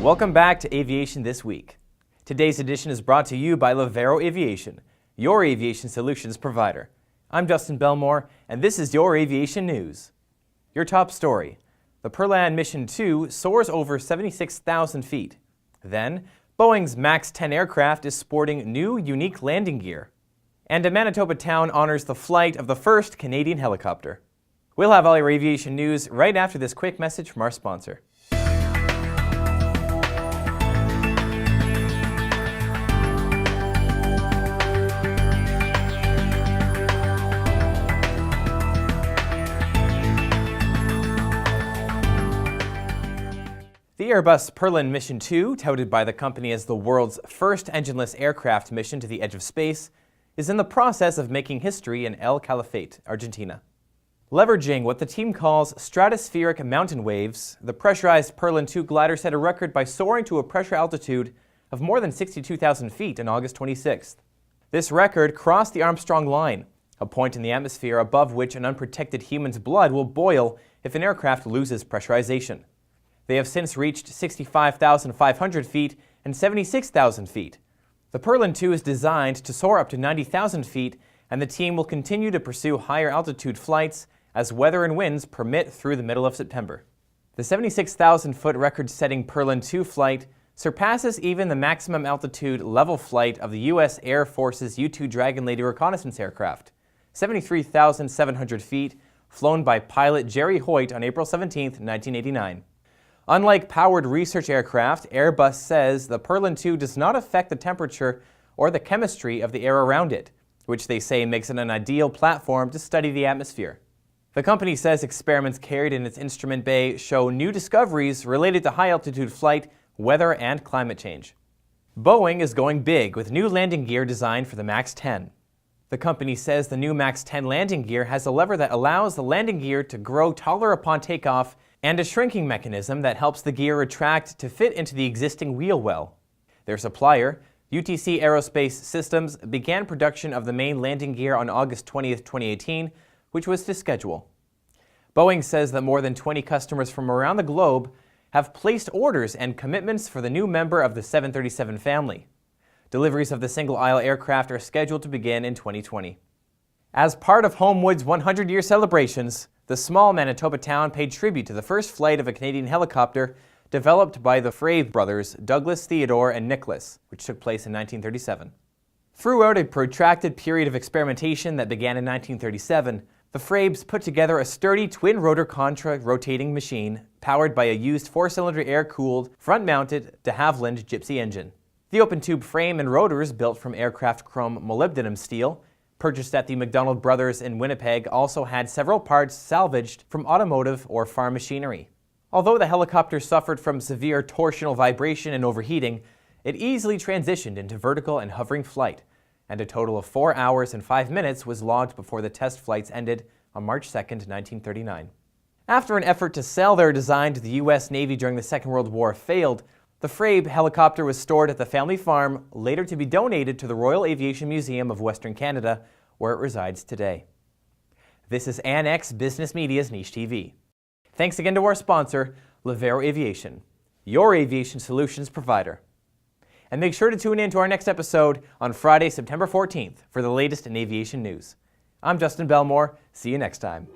Welcome back to Aviation This Week. Today's edition is brought to you by Livero Aviation, your aviation solutions provider. I'm Justin Bellmore, and this is your aviation news. Your top story: the Perlan Mission 2 soars over 76,000 feet. Then, Boeing's Max 10 aircraft is sporting new, unique landing gear. And a Manitoba town honors the flight of the first Canadian helicopter. We'll have all your aviation news right after this quick message from our sponsor. The Airbus Perlan Mission 2, touted by the company as the world's first engineless aircraft mission to the edge of space, is in the process of making history in El Calafate, Argentina. Leveraging what the team calls stratospheric mountain waves, the pressurized Perlan 2 glider set a record by soaring to a pressure altitude of more than 62,000 feet on August 26th. This record crossed the Armstrong line, a point in the atmosphere above which an unprotected human's blood will boil if an aircraft loses pressurization. They have since reached 65,500 feet and 76,000 feet. The Perlan 2 is designed to soar up to 90,000 feet, and the team will continue to pursue higher altitude flights as weather and winds permit through the middle of September. The 76,000-foot record-setting Perlan 2 flight surpasses even the maximum altitude level flight of the U.S. Air Force's U-2 Dragon Lady reconnaissance aircraft, 73,700 feet, flown by pilot Jerry Hoyt on April 17, 1989. Unlike powered research aircraft, Airbus says the Perlan 2 does not affect the temperature or the chemistry of the air around it, which they say makes it an ideal platform to study the atmosphere. The company says experiments carried in its instrument bay show new discoveries related to high-altitude flight, weather, and climate change. Boeing is going big with new landing gear designed for the Max 10. The company says the new Max 10 landing gear has a lever that allows the landing gear to grow taller upon takeoff and a shrinking mechanism that helps the gear retract to fit into the existing wheel well. Their supplier, UTC Aerospace Systems, began production of the main landing gear on August 20, 2018, which was to schedule. Boeing says that more than 20 customers from around the globe have placed orders and commitments for the new member of the 737 family. Deliveries of the single-aisle aircraft are scheduled to begin in 2020. As part of Homewood's 100-year celebrations, the small Manitoba town paid tribute to the first flight of a Canadian helicopter developed by the Frabe brothers, Douglas, Theodore, and Nicholas, which took place in 1937. Throughout a protracted period of experimentation that began in 1937, the Frabes put together a sturdy twin-rotor contra-rotating machine powered by a used four-cylinder air-cooled, front-mounted de Havilland Gypsy engine. The open-tube frame and rotors, built from aircraft chrome molybdenum steel, purchased at the McDonald Brothers in Winnipeg, also had several parts salvaged from automotive or farm machinery. Although the helicopter suffered from severe torsional vibration and overheating, it easily transitioned into vertical and hovering flight, and a total of 4 hours and 5 minutes was logged before the test flights ended on March 2, 1939. After an effort to sell their design to the U.S. Navy during the Second World War failed, the Frabe helicopter was stored at the family farm, later to be donated to the Royal Aviation Museum of Western Canada, where it resides today. This is Annex Business Media's Niche TV. Thanks again to our sponsor, Livero Aviation, your aviation solutions provider. And make sure to tune in to our next episode on Friday, September 14th for the latest in aviation news. I'm Justin Bellmore. See you next time.